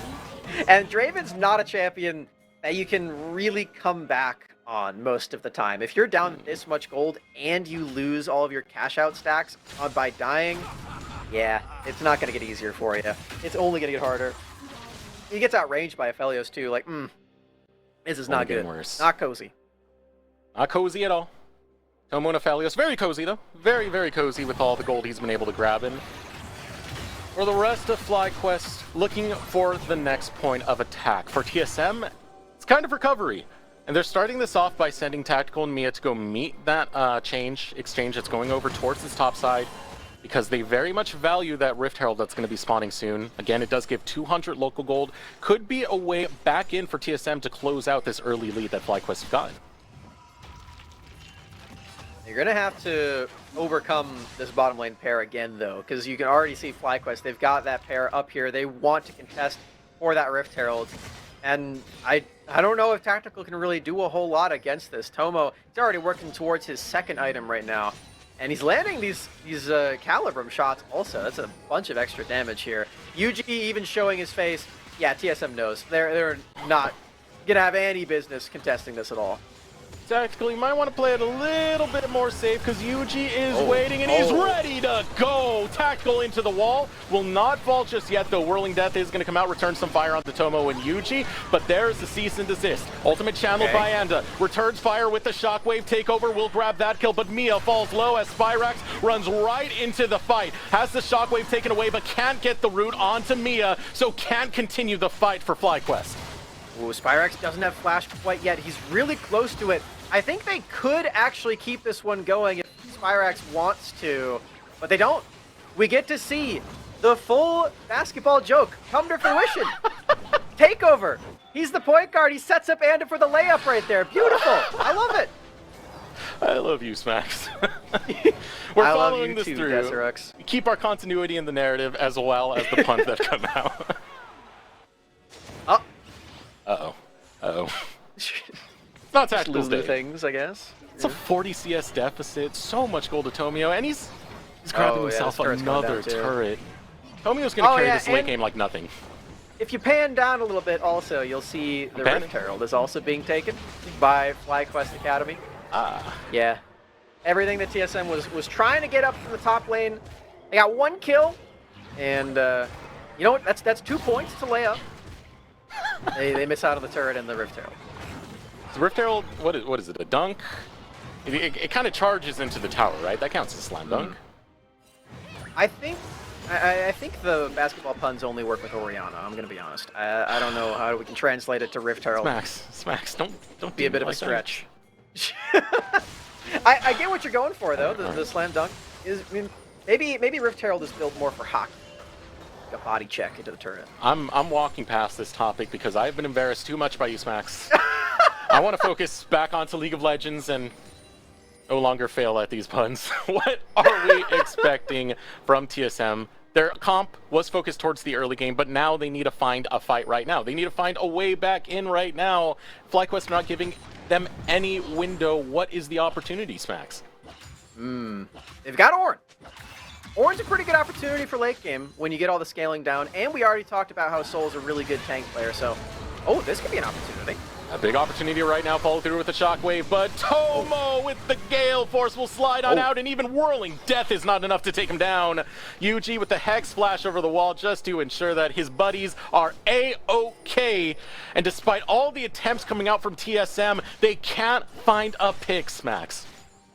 And Draven's not a champion that you can really come back on most of the time. If you're down this much gold and you lose all of your cash out stacks by dying, yeah, it's not going to get easier for you. It's only going to get harder. He gets outranged by Aphelios too, like, this is not good.
Worse.
Not cozy.
Not cozy at all. Tomo and Aphelios, very cozy though. Very, very cozy with all the gold he's been able to grab in. For the rest of FlyQuest, looking for the next point of attack. For TSM, it's kind of recovery. And they're starting this off by sending Tactical and Mia to go meet that exchange that's going over towards this top side, because they very much value that Rift Herald that's going to be spawning soon. Again, it does give 200 local gold. Could be a way back in for TSM to close out this early lead that FlyQuest have gotten.
You're going to have to overcome this bottom lane pair again, though, because you can already see FlyQuest. They've got that pair up here. They want to contest for that Rift Herald. And I don't know if Tactical can really do a whole lot against this. Tomo, he's already working towards his second item right now. And he's landing these Calibrum shots also. That's a bunch of extra damage here. Yuji even showing his face. Yeah, TSM knows. They're not going to have any business contesting this at all.
Tactical, you might want to play it a little bit more safe because Yuji is waiting and he's ready to go. Tactical into the wall. Will not fall just yet, though. Whirling Death is going to come out, return some fire onto Tomo and Yuji. But there's the cease and desist. Ultimate channel by Anda. Returns fire with the shockwave takeover. Will grab that kill, but Mia falls low as Spyrax runs right into the fight. Has the shockwave taken away, but can't get the root onto Mia, so can't continue the fight for FlyQuest.
Ooh, Spyrax doesn't have flash quite yet. He's really close to it. I think they could actually keep this one going if Spyrax wants to, but they don't. We get to see the full basketball joke come to fruition. Takeover. He's the point guard. He sets up Anda for the layup right there. Beautiful. I love it.
I love you, Smacks. We're
I love
following
you
this
too,
through.
Deserex.
Keep our continuity in the narrative as well as the puns that come out.
Oh.
Uh-oh. Uh-oh. It's not tactical
Lulu things, I guess.
It's a 40 CS deficit, so much gold to Tomio, and he's grabbing himself another turret. Tomio's going to carry this late game like nothing.
If you pan down a little bit also, you'll see the Rift Herald is also being taken by FlyQuest Academy.
Ah.
Yeah. Everything that TSM was trying to get up from the top lane. They got 1 kill, and you know what? That's 2 points to lay up. They miss out on the turret and the Rift Herald.
The Rift Herald, what is it, a dunk? It kind of charges into the tower, right? That counts as a slam dunk.
I think the basketball puns only work with Orianna, I'm going to be honest. I don't know how we can translate it to Rift Herald.
Smacks, don't
be a bit of a stretch. I get what you're going for, though. The slam dunk is, I mean, maybe Rift Herald is built more for hockey. Like a body check into the turret.
I'm walking past this topic because I've been embarrassed too much by you, Smacks. I want to focus back onto League of Legends and no longer fail at these puns. What are we expecting from TSM? Their comp was focused towards the early game, but now they need to find a fight right now. They need to find a way back in right now. FlyQuest are not giving them any window. What is the opportunity, Smacks?
They've got Ornn. Ornn's a pretty good opportunity for late game when you get all the scaling down, and we already talked about how Soul's a really good tank player, so this could be an opportunity.
A big opportunity right now, follow through with the shockwave, but Tomo with the Gale Force will slide on out, and even Whirling Death is not enough to take him down. Yuji with the Hex Splash over the wall just to ensure that his buddies are A-OK. And despite all the attempts coming out from TSM, they can't find a pick, Smacks.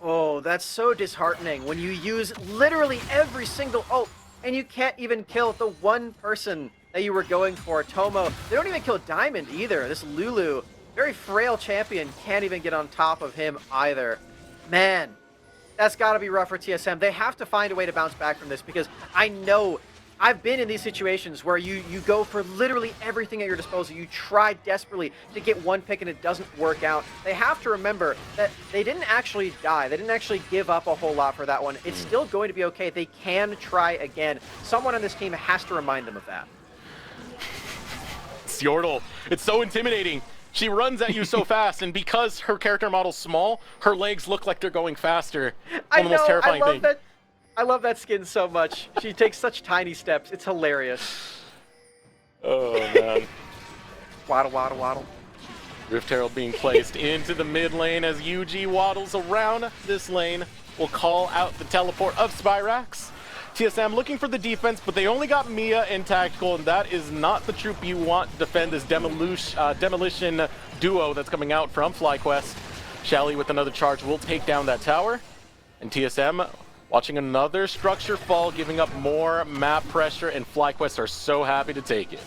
Oh, that's so disheartening when you use literally every single ult, and you can't even kill the one person that you were going for, Tomo. They don't even kill Diamond either. This Lulu, very frail champion, can't even get on top of him either. Man, that's got to be rough for TSM. They have to find a way to bounce back from this, because I know I've been in these situations where you go for literally everything at your disposal. You try desperately to get one pick and it doesn't work out. They have to remember that they didn't actually die. They didn't actually give up a whole lot for that one. It's still going to be okay. They can try again. Someone on this team has to remind them of that.
It's Yordle. It's so intimidating. She runs at you so fast, and because her character model's small, her legs look like they're going faster.
I know, I love that skin so much. She takes such tiny steps. It's hilarious.
Oh, man.
Waddle, waddle, waddle.
Rift Herald being placed into the mid lane as Yuji waddles around this lane. Will call out the teleport of Spyrax. TSM looking for the defense, but they only got Mia in tactical, and that is not the troop you want to defend this demolition duo that's coming out from FlyQuest. Shelly with another charge will take down that tower, and TSM watching another structure fall, giving up more map pressure, and FlyQuest are so happy to take it.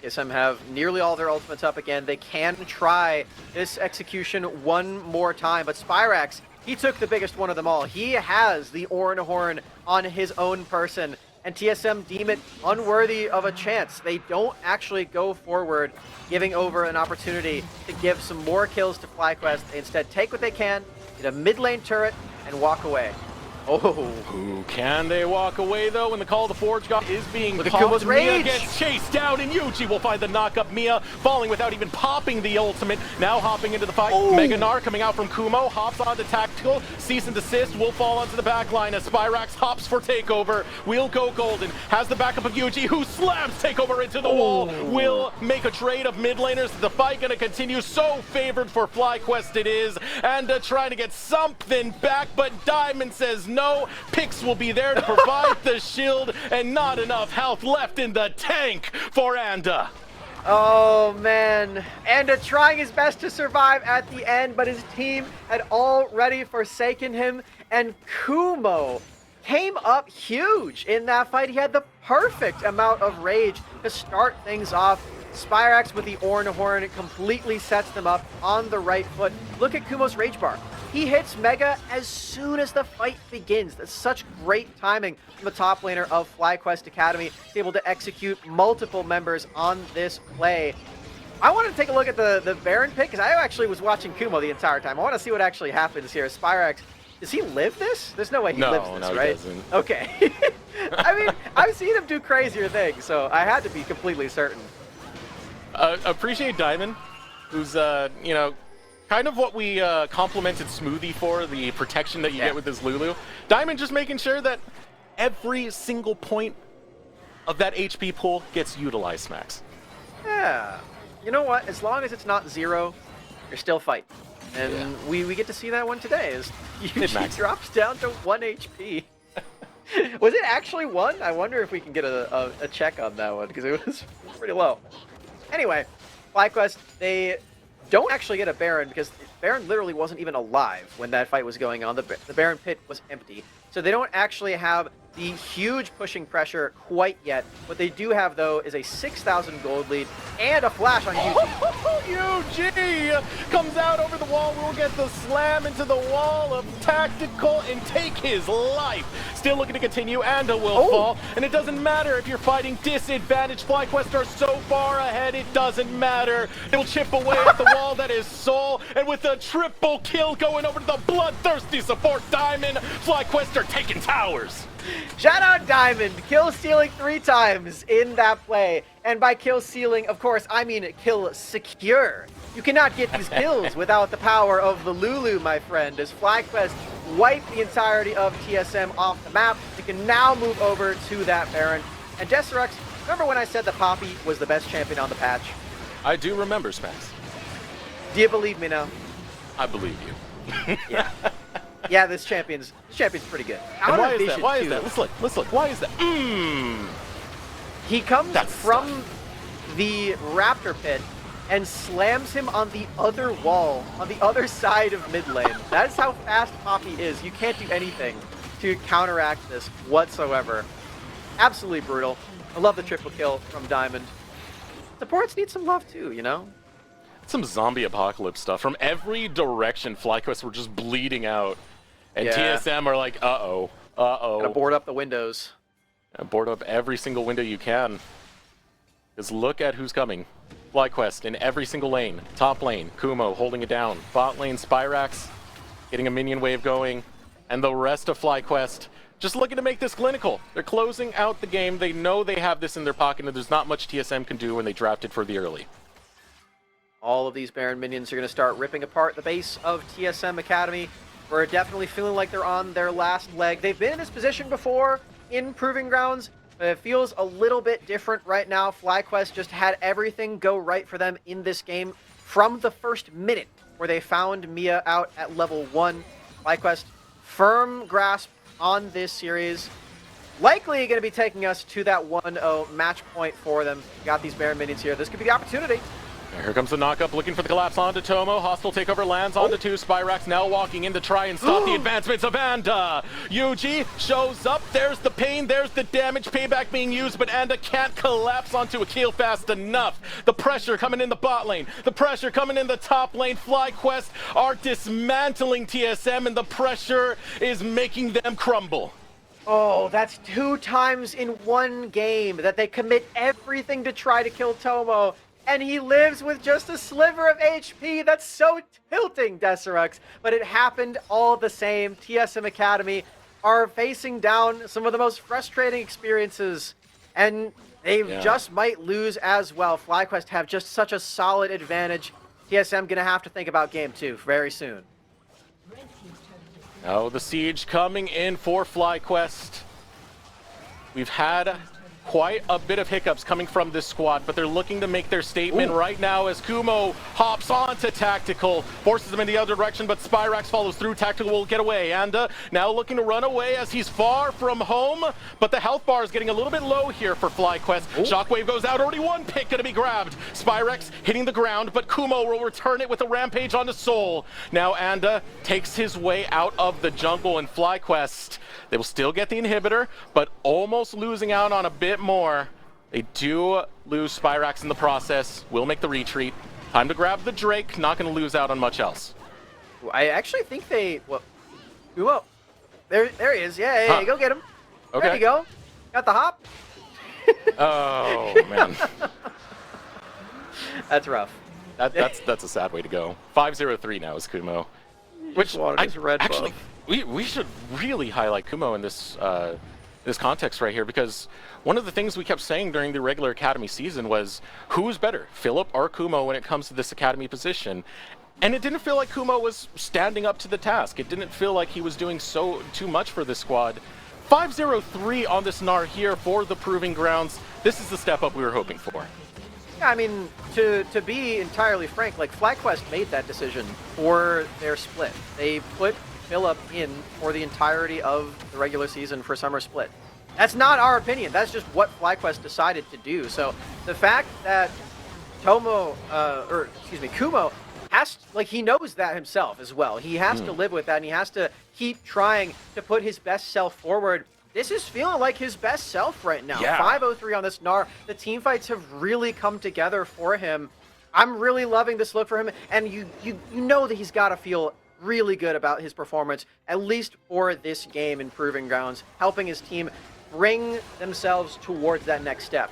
TSM have nearly all their ultimates up again. They can try this execution one more time, but Spyrax, he took the biggest one of them all. He has the Ornn Horn on his own person, and TSM deem it unworthy of a chance. They don't actually go forward, giving over an opportunity to give some more kills to FlyQuest. They instead take what they can, get a mid lane turret, and walk away. Oh.
Can they walk away, though, when the Call of the Forge God is being
Look at
called?
Kumo's
Mia
rage.
gets chased down, and Yuji will find the knock-up. Mia falling without even popping the ultimate. Now hopping into the fight. Mega Gnar coming out from Kumo, hops onto tactical. Cease and desist will fall onto the back line as Spyrax hops for takeover. Will go golden. Has the backup of Yuji, who slams takeover into the wall. Will make a trade of mid laners. The fight going to continue. So favored for FlyQuest it is. And trying to get something back, but Diamond says no. Pix will be there to provide the shield, and not enough health left in the tank for Anda.
Oh man, Anda trying his best to survive at the end, but his team had already forsaken him, and Kumo came up huge in that fight. He had the perfect amount of rage to start things off. Spyrax with the Ornn Horn completely sets them up on the right foot. Look at Kumo's rage bar. He hits Mega as soon as the fight begins. That's such great timing from the top laner of FlyQuest Academy. He's able to execute multiple members on this play. I want to take a look at the Baron pick, because I actually was watching Kumo the entire time. I want to see what actually happens here. Spyrax, does he live this? There's no way he lives this, right?
He doesn't.
Okay. I mean, I've seen him do crazier things, so I had to be completely certain.
Appreciate Diamond, who's, you know, kind of what we complimented Smoothie for, the protection that you get with his Lulu. Diamond just making sure that every single point of that HP pool gets utilized, Max.
Yeah. You know what? As long as it's not 0, you're still fighting. And we get to see that one today, as Yuji drops down to 1 HP. Was it actually 1? I wonder if we can get a check on that one, because it was pretty low. Anyway, FlyQuest, they don't actually get a Baron, because Baron literally wasn't even alive when that fight was going on. The Baron pit was empty. So they don't actually have the huge pushing pressure quite yet. What they do have, though, is a 6,000 gold lead and a flash on Yuji.
Yuji comes out over the wall. We'll get the slam into the wall of tactical and take his life. Still looking to continue, and will fall. And it doesn't matter if you're fighting disadvantage. FlyQuest are so far ahead, it doesn't matter. They'll chip away at the wall that is Soul. And with a triple kill going over to the bloodthirsty support Diamond, FlyQuest are taking towers.
Shout out Diamond, kill stealing 3 times in that play. And by kill stealing, of course, I mean kill secure. You cannot get these kills without the power of the Lulu, my friend, as FlyQuest wipe the entirety of TSM off the map. We can now move over to that Baron. And Desirux, remember when I said that Poppy was the best champion on the patch?
I do remember, Spax.
Do you believe me now?
I believe you.
Yeah. Yeah, this champion's pretty good.
And why is that? Why is that? Let's look. Why is that?
He comes from the Raptor pit and slams him on the other wall, on the other side of mid lane. That's how fast Poppy is. You can't do anything to counteract this whatsoever. Absolutely brutal. I love the triple kill from Diamond. Supports need some love too, you know?
Some zombie apocalypse stuff. From every direction, FlyQuest were just bleeding out. And TSM are like, uh-oh.
Gotta board up the windows.
Board up every single window you can. Just look at who's coming. FlyQuest in every single lane. Top lane, Kumo holding it down. Bot lane, Spyrax getting a minion wave going. And the rest of FlyQuest just looking to make this clinical. They're closing out the game. They know they have this in their pocket, and there's not much TSM can do when they drafted for the early.
All of these Baron minions are going to start ripping apart the base of TSM Academy. We're definitely feeling like they're on their last leg. They've been in this position before in Proving Grounds, but it feels a little bit different right now. FlyQuest just had everything go right for them in this game from the first minute where they found Mia out at level 1. FlyQuest, firm grasp on this series. Likely going to be taking us to that 1-0 match point for them. Got these Baron minions here. This could be the opportunity.
Here comes the knock-up, looking for the collapse onto Tomo. Hostile takeover lands onto 2. Spyrax now walking in to try and stop the advancements of Anda. Yuji shows up. There's the pain. There's the damage. Payback being used, but Anda can't collapse onto a kill fast enough. The pressure coming in the bot lane. The pressure coming in the top lane. FlyQuest are dismantling TSM, and the pressure is making them crumble.
Oh, that's 2 times in one game that they commit everything to try to kill Tomo. And he lives with just a sliver of HP. That's so tilting, Desirux. But it happened all the same. TSM Academy are facing down some of the most frustrating experiences. And they just might lose as well. FlyQuest have just such a solid advantage. TSM going to have to think about game 2 very soon.
Oh, the siege coming in for FlyQuest. We've had quite a bit of hiccups coming from this squad, but they're looking to make their statement right now as Kumo hops onto Tactical, forces him in the other direction, but Spyrax follows through. Tactical will get away, and now looking to run away as he's far from home, but the health bar is getting a little bit low here for FlyQuest. Shockwave goes out, already 1 pick gonna be grabbed. Spyrax hitting the ground, but Kumo will return it with a rampage onto Soul. Now Anda takes his way out of the jungle, and FlyQuest, they will still get the inhibitor, but almost losing out on a bit more. They do lose Spyrax in the process. Will make the retreat. Time to grab the Drake. Not going to lose out on much else.
I actually think they. Well, Kumo. There he is. Yeah,
Huh.
go get him.
Okay.
There you go. Got the hop.
Oh man,
That's rough.
that's a sad way to go. 5-0-3 now is Kumo. Which
wanted his red
actually,
buff.
we should really highlight Kumo in this this context right here, because one of the things we kept saying during the regular academy season was who's better, Philip or Kumo, when it comes to this academy position. And it didn't feel like Kumo was standing up to the task. It didn't feel like he was doing too much for this squad. 5-0-3 on this Gnar here for the Proving Grounds. This is the step up we were hoping for.
Yeah, I mean, to be entirely frank, like FlyQuest made that decision for their split. They put Philip in for the entirety of the regular season for Summer Split. That's not our opinion. That's just what FlyQuest decided to do. So the fact that Kumo he knows that himself as well. He has to live with that, and he has to keep trying to put his best self forward. This is feeling like his best self right now.
Yeah.
5-0-3 on this Gnar. The team fights have really come together for him. I'm really loving this look for him, and you know that he's got to feel really good about his performance, at least for this game in Proving Grounds, helping his team bring themselves towards that next step.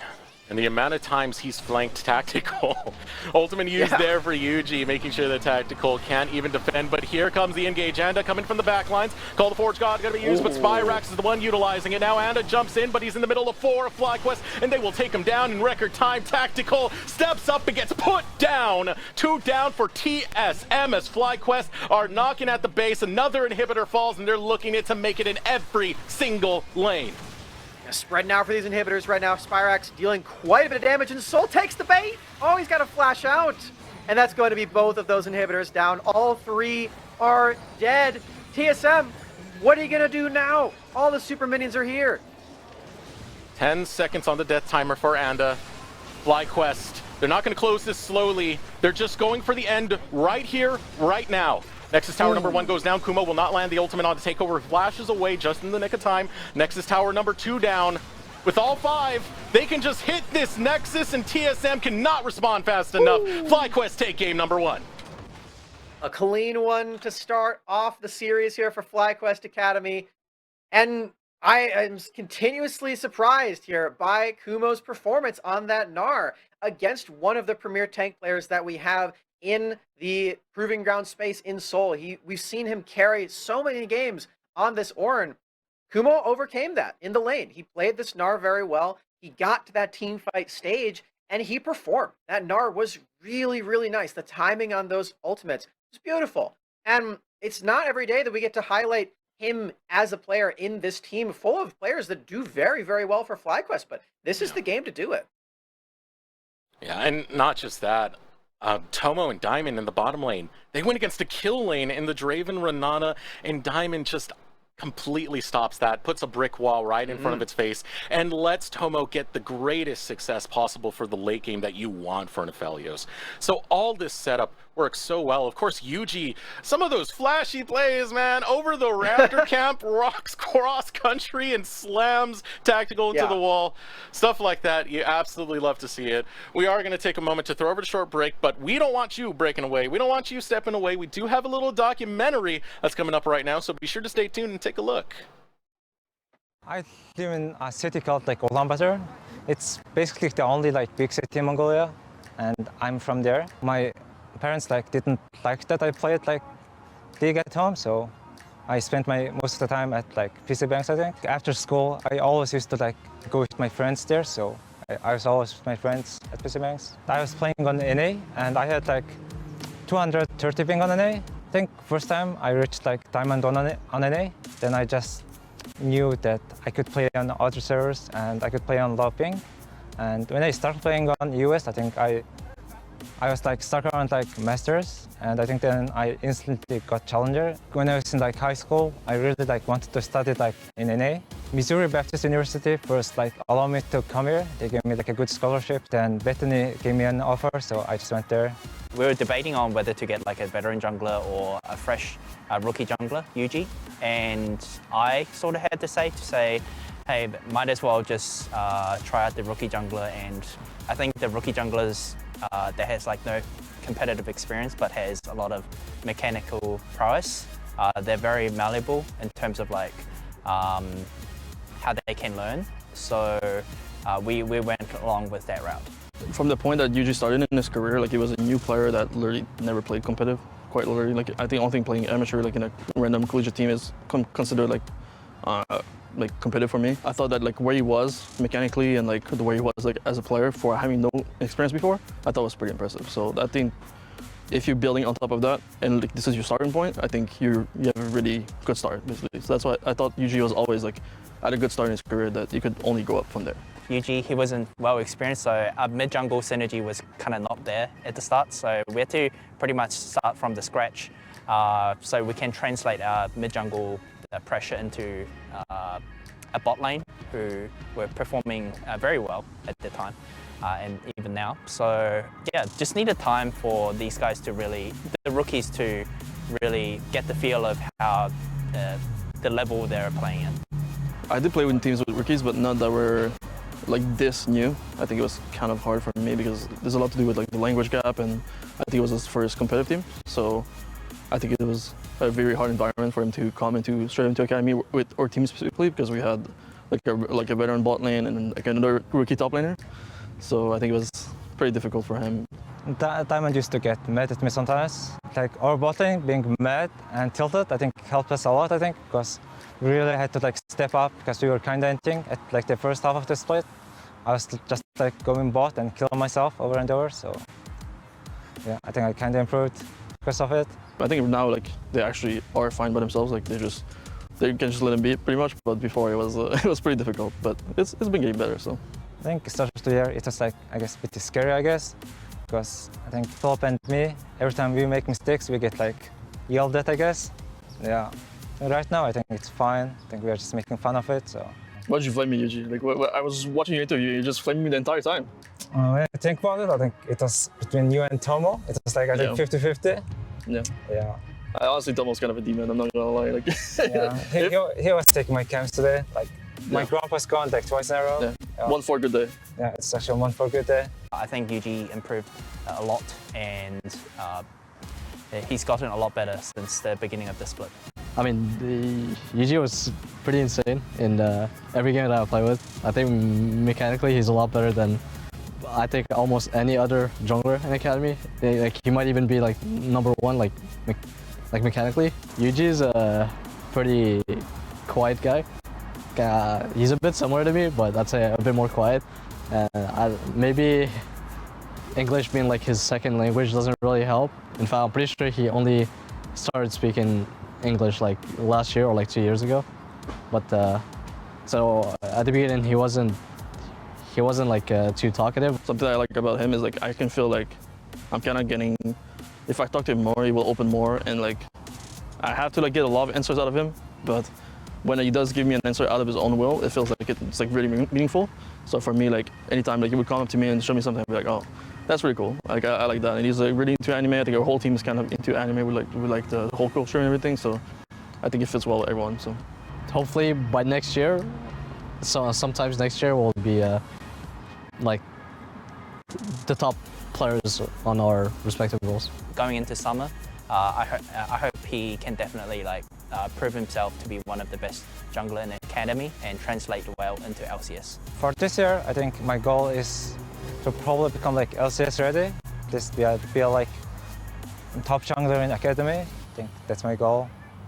And the amount of times he's flanked Tactical. Ultimate use there for Yuji, making sure that Tactical can't even defend. But here comes the engage. Anda coming from the back lines. Call the Forge God going to be used, but Spyrax is the one utilizing it. Now Anda jumps in, but he's in the middle of 4 of FlyQuest, and they will take him down in record time. Tactical steps up and gets put down. 2 down for TSM as FlyQuest are knocking at the base. Another inhibitor falls, and they're looking to make it in every single lane.
Spread now for these inhibitors right now. Spyrax dealing quite a bit of damage, and Soul takes the bait. Oh, he's got to flash out. And that's going to be both of those inhibitors down. All 3 are dead. TSM, what are you going to do now? All the super minions are here.
10 seconds on the death timer for Anda. FlyQuest, they're not going to close this slowly. They're just going for the end right here, right now. Nexus Tower number 1 goes down. Kumo will not land the ultimate on the takeover. Flashes away just in the nick of time. Nexus Tower number 2 down. With all 5, they can just hit this Nexus, and TSM cannot respond fast enough. FlyQuest take game number 1.
A clean one to start off the series here for FlyQuest Academy. And I am continuously surprised here by Kumo's performance on that Gnar against one of the premier tank players that we have in the Proving Ground space in Seoul. We've seen him carry so many games on this Ornn. Kumo overcame that in the lane. He played this Gnar very well. He got to that team fight stage, and he performed. That Gnar was really, really nice. The timing on those ultimates was beautiful. And it's not every day that we get to highlight him as a player in this team full of players that do very, very well for FlyQuest, but this is the game to do it.
Yeah, and not just that. Tomo and Diamond in the bottom lane, they went against a kill lane in the Draven Renata, and Diamond just completely stops that, puts a brick wall right in front of its face, and lets Tomo get the greatest success possible for the late game that you want for an Aphelios. So all this setup works so well. Of course, Yuji, some of those flashy plays, man, over the Raptor camp, rocks cross country and slams Tactical into the wall. Stuff like that, you absolutely love to see it. We are going to take a moment to throw over a short break, but we don't want you breaking away. We don't want you stepping away. We do have a little documentary that's coming up right now, so be sure to stay tuned and take a look.
I live in a city called like Ulaanbaatar. It's basically the only like big city in Mongolia, and I'm from there. My parents like didn't like that I played like league at home, so I spent most of the time at like PC Banks, I think. After school, I always used to like go with my friends there, so I was always with my friends at PC Banks. I was playing on NA, and I had like 230 ping on NA. I think first time I reached like Diamond on NA, then I just knew that I could play on other servers and I could play on low ping. And when I started playing on US, I think I was like stuck around like Masters, and I think then I instantly got Challenger. When I was in like high school, I really like wanted to study like in NA. Missouri Baptist University first like allowed me to come here. They gave me like a good scholarship. Then Bethany gave me an offer, so I just went there.
We were debating on whether to get like a veteran jungler or a fresh rookie jungler, Yuji, and I sort of had to say, hey, might as well just try out the rookie jungler. And I think the rookie junglers that has like no competitive experience, but has a lot of mechanical prowess. They're very malleable in terms of like how they can learn. So we went along with that route.
From the point that Yuji started in his career, like he was a new player that literally never played competitive, quite literally. Like I think only thing playing amateur, like in a random collegiate team, is considered like competitive for me. I thought that like where he was mechanically and like the way he was like as a player for having no experience before, I thought was pretty impressive. So I think if you're building on top of that and like this is your starting point, I think you have a really good start basically. So that's why I thought Yuji was always like at a good start in his career that you could only go up from there.
Yuji, he wasn't well experienced, so our mid-jungle synergy was kind of not there at the start, so we had to pretty much start from the scratch so we can translate our mid-jungle pressure into a bot lane who were performing very well at the time and even now. So yeah, just needed time for these guys to really, the rookies to really get the feel of how the level they're playing in.
I did play with teams with rookies, but not that were like this new. I think it was kind of hard for me because there's a lot to do with like the language gap, and I think it was his first competitive team. So I think it was a very hard environment for him to come straight into academy with our team specifically, because we had like a veteran bot lane and like another rookie top laner. So I think it was pretty difficult for him.
Diamond used to get mad at me sometimes. Like our bot lane being mad and tilted, I think helped us a lot, I think, because we really had to like step up because we were kind of ending at like the first half of the split. I was just like going bot and killing myself over and over, so yeah, I think I kind of improved because of it.
I think now like they actually are fine by themselves, like they can just let them be pretty much, but before it was pretty difficult, but it's been getting better, so.
I think start of the year it was like, I guess, a bit scary, I guess, because I think Philip and me, every time we make mistakes, we get like yelled at, I guess. Yeah. Right now, I think it's fine. I think we are just making fun of it, so.
Why did you flame me, Yuji? Like, I was watching your interview, you just flamed me the entire time.
When I think about it, I think it was between you and Tomo. It was like, I think 50-50.
Yeah.
Yeah.
I honestly, Tomo's kind of a demon, I'm not gonna lie. Like,
yeah, he was taking my camps today. Like, my grump was gone like twice in a row.
Yeah. One for a good day.
Yeah, it's actually one for a good day.
I think Yuji improved a lot, and he's gotten a lot better since the beginning of the split.
I mean, Yuji was pretty insane in every game that I play with. I think mechanically he's a lot better than I think almost any other jungler in Academy. Like he might even be like #1, like mechanically. Yuji is a pretty quiet guy. He's a bit similar to me, but I'd say a bit more quiet. And maybe English being like his second language doesn't really help. In fact, I'm pretty sure he only started speaking English like last year or like 2 years ago. But so at the beginning he wasn't like too talkative.
Something I like about him is like I can feel like I'm kind of getting, if I talk to him more, he will open more, and like I have to like get a lot of answers out of him, but when he does give me an answer out of his own will, it feels like it's like really meaningful. So for me, like anytime like he would come up to me and show me something, I'd be like, oh, that's really cool. Like I like that, and he's like really into anime. I think our whole team is kind of into anime. We like the whole culture and everything. So I think it fits well with everyone. So
hopefully by next year, so sometimes next year we'll be like the top players on our respective roles.
Going into summer, I hope he can definitely like prove himself to be one of the best jungler in the academy and translate well into LCS.
For this year, I think my goal is to probably become like LCS ready. Just be like top jungler in academy. I think that's my goal.